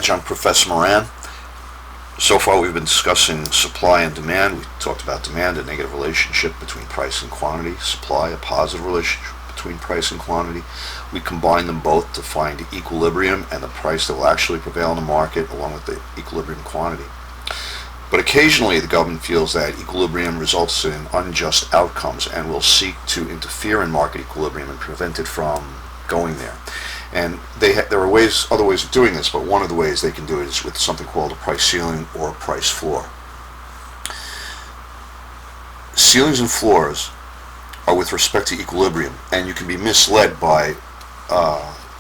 Adjunct Professor Moran. So far we've been discussing supply and demand. We talked about demand, a negative relationship between price and quantity. Supply, a positive relationship between price and quantity. We combine them both to find equilibrium and the price that will actually prevail in the market along with the equilibrium quantity. But occasionally the government feels that equilibrium results in unjust outcomes and will seek to interfere in market equilibrium and prevent it from going there. And there are other ways of doing this, but one of the ways they can do it is with something called a price ceiling or a price floor. Ceilings and floors are with respect to equilibrium, and you can be misled by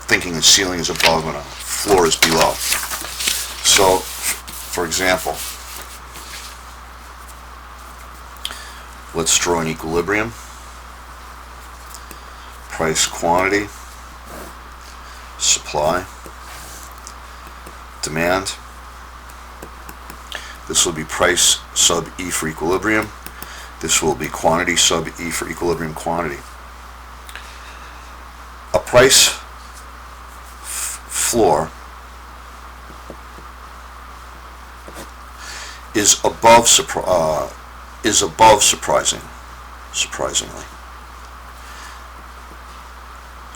thinking a ceiling is above and a floor is below. So, for example, let's draw an equilibrium. Price, quantity, supply, demand. This will be price sub E for equilibrium. This will be quantity sub E for equilibrium quantity. A price floor is above surprisingly.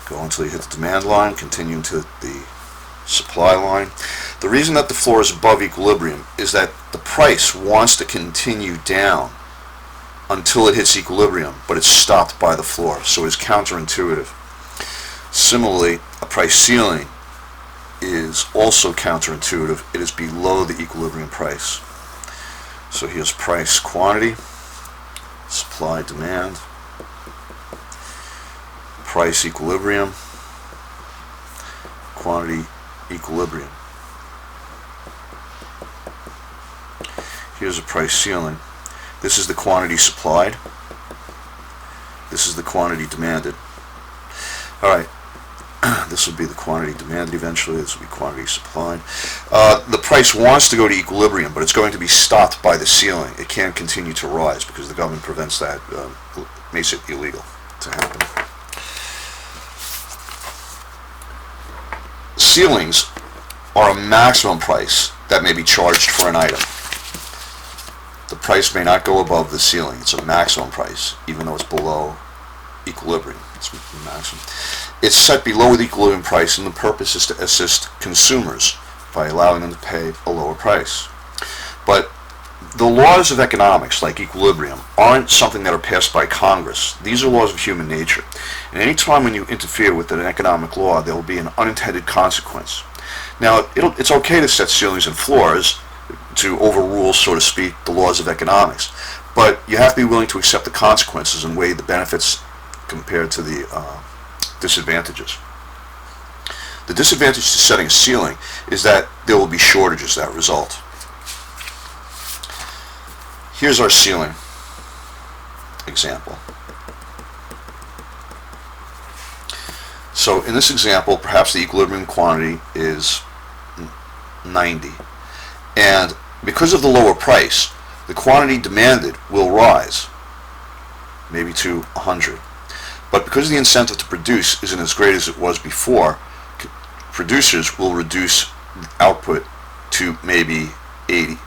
Go until you hit the demand line, continue to the supply line. The reason that the floor is above equilibrium is that the price wants to continue down until it hits equilibrium, but it's stopped by the floor, so it's counterintuitive. Similarly, a price ceiling is also counterintuitive. It is below the equilibrium price. So here's price, quantity, supply, demand, price, equilibrium, quantity, equilibrium. Here's a price ceiling. This is the quantity supplied. This is the quantity demanded. Alright, this will be the quantity demanded eventually. This will be quantity supplied. The price wants to go to equilibrium, but it's going to be stopped by the ceiling. It can't continue to rise because the government prevents that, makes it illegal to happen. Ceilings are a maximum price that may be charged for an item. The price may not go above the ceiling. It's a maximum price, even though it's below equilibrium. It's maximum. It's set below the equilibrium price, and the purpose is to assist consumers by allowing them to pay a lower price. But the laws of economics, like equilibrium, aren't something that are passed by Congress. These are laws of human nature. And any time when you interfere with an economic law, there will be an unintended consequence. Now, it's okay to set ceilings and floors to overrule, so to speak, the laws of economics. But you have to be willing to accept the consequences and weigh the benefits compared to the disadvantages. The disadvantage to setting a ceiling is that there will be shortages that result. Here's our ceiling example. So in this example, perhaps the equilibrium quantity is 90. And because of the lower price, the quantity demanded will rise, maybe to 100. But because the incentive to produce isn't as great as it was before, producers will reduce output to maybe 80.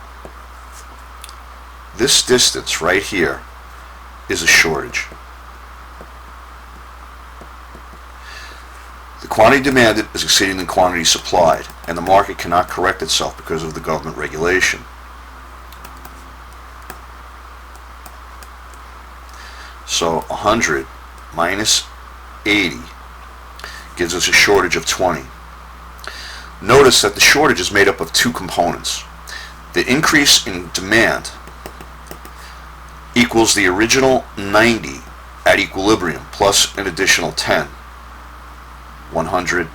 This distance right here is a shortage. The quantity demanded is exceeding the quantity supplied, and the market cannot correct itself because of the government regulation. So 100 minus 80 gives us a shortage of 20. Notice that the shortage is made up of two components. The increase in demand equals the original 90 at equilibrium plus an additional 10. 100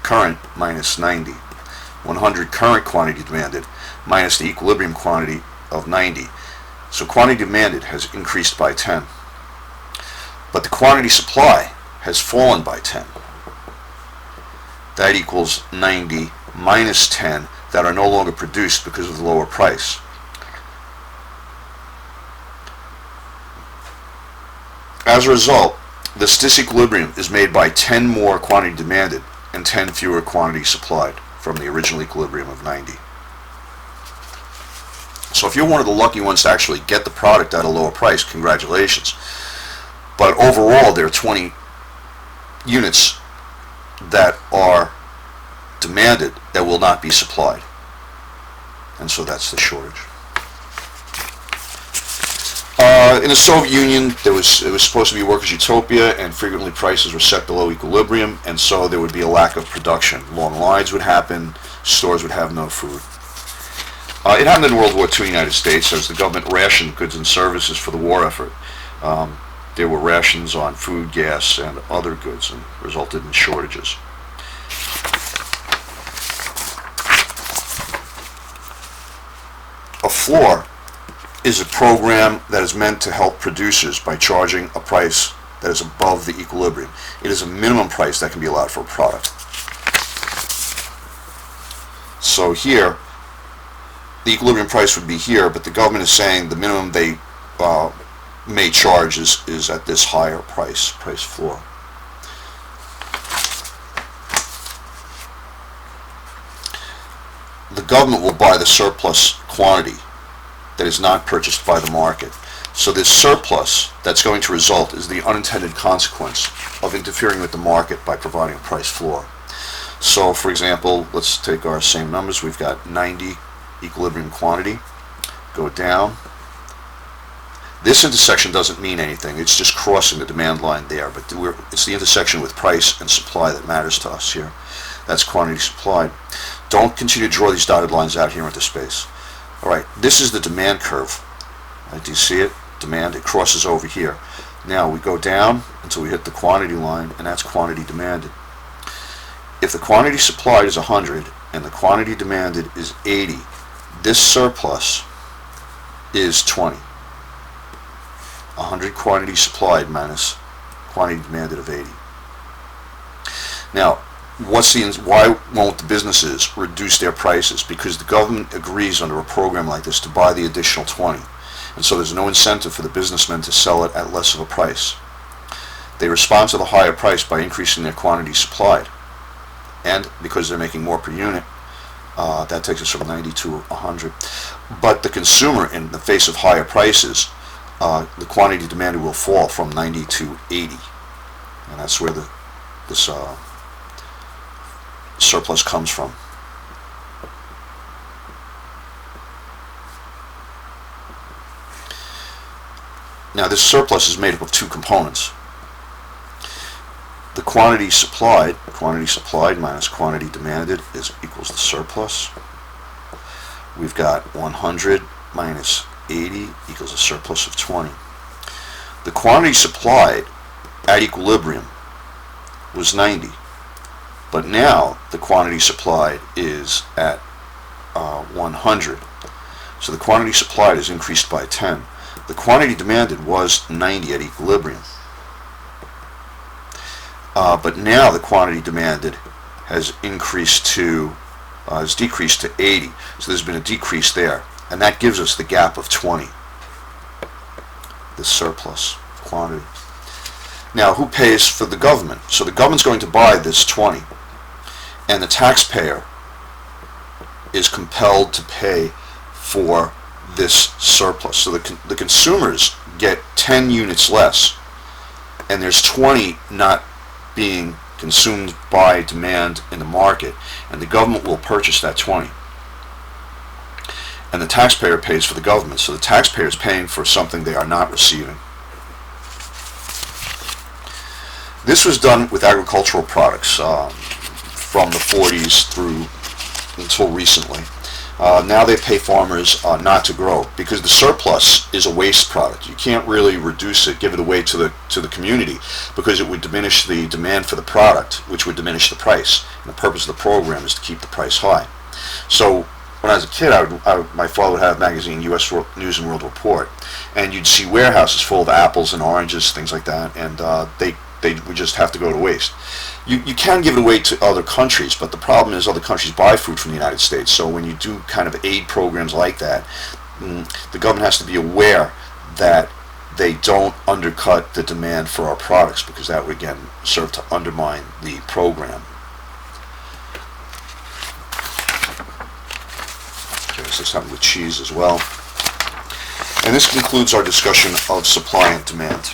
current minus 90. 100 current quantity demanded minus the equilibrium quantity of 90. So quantity demanded has increased by 10. But the quantity supply has fallen by 10. That equals 90 minus 10 that are no longer produced because of the lower price. As a result, this disequilibrium is made by 10 more quantity demanded and 10 fewer quantity supplied. from the original equilibrium of 90. So if you're one of the lucky ones to actually get the product at a lower price, congratulations. But overall, there are 20 units that are demanded that will not be supplied. And so that's the shortage. In the Soviet Union, it was supposed to be a workers' utopia, and frequently prices were set below equilibrium, and so there would be a lack of production. Long lines would happen, stores would have no food. It happened in World War II in the United States as the government rationed goods and services for the war effort. There were rations on food, gas, and other goods, and resulted in shortages. A floor is a program that is meant to help producers by charging a price that is above the equilibrium. It is a minimum price that can be allowed for a product. So here, the equilibrium price would be here, but the government is saying the minimum they may charge is at this higher price floor. The government will buy the surplus quantity that is not purchased by the market. So this surplus that's going to result is the unintended consequence of interfering with the market by providing a price floor. So for example, let's take our same numbers. We've got 90 equilibrium quantity. Go down. This intersection doesn't mean anything. It's just crossing the demand line there, but it's the intersection with price and supply that matters to us here. That's quantity supplied. Don't continue to draw these dotted lines out here into space. Alright, this is the demand curve. Right, do you see it? Demand, it crosses over here. Now we go down until we hit the quantity line, and that's quantity demanded. If the quantity supplied is 100 and the quantity demanded is 80, this surplus is 20. 100 quantity supplied minus quantity demanded of 80. Now, why won't the businesses reduce their prices? Because the government agrees under a program like this to buy the additional 20. And so there's no incentive for the businessmen to sell it at less of a price. They respond to the higher price by increasing their quantity supplied. And because they're making more per unit, that takes us from 90 to 100. But the consumer, in the face of higher prices, the quantity demanded will fall from 90 to 80. And that's where this surplus comes from. Now this surplus is made up of two components. The quantity supplied minus quantity demanded equals the surplus. We've got 100 minus 80 equals a surplus of 20. The quantity supplied at equilibrium was 90. But now the quantity supplied is at 100. So the quantity supplied is increased by 10. The quantity demanded was 90 at equilibrium. But now the quantity demanded has decreased to 80. So there's been a decrease there. And that gives us the gap of 20. The surplus quantity. Now who pays for the government? So the government's going to buy this 20. And the taxpayer is compelled to pay for this surplus. So the consumers get 10 units less, and there's 20 not being consumed by demand in the market, and the government will purchase that 20. And the taxpayer pays for the government, so the taxpayer is paying for something they are not receiving. This was done with agricultural products from the 40s through until recently. Now they pay farmers not to grow because the surplus is a waste product. You can't really reduce it, give it away to the community, because it would diminish the demand for the product, which would diminish the price. And the purpose of the program is to keep the price high. So when I was a kid, my father would have a magazine, U.S. News and World Report, and you'd see warehouses full of apples and oranges, things like that, and they would just have to go to waste. You can give it away to other countries, but the problem is other countries buy food from the United States. So when you do kind of aid programs like that, the government has to be aware that they don't undercut the demand for our products, because that would again serve to undermine the program. Looks like something with cheese as well. And this concludes our discussion of supply and demand.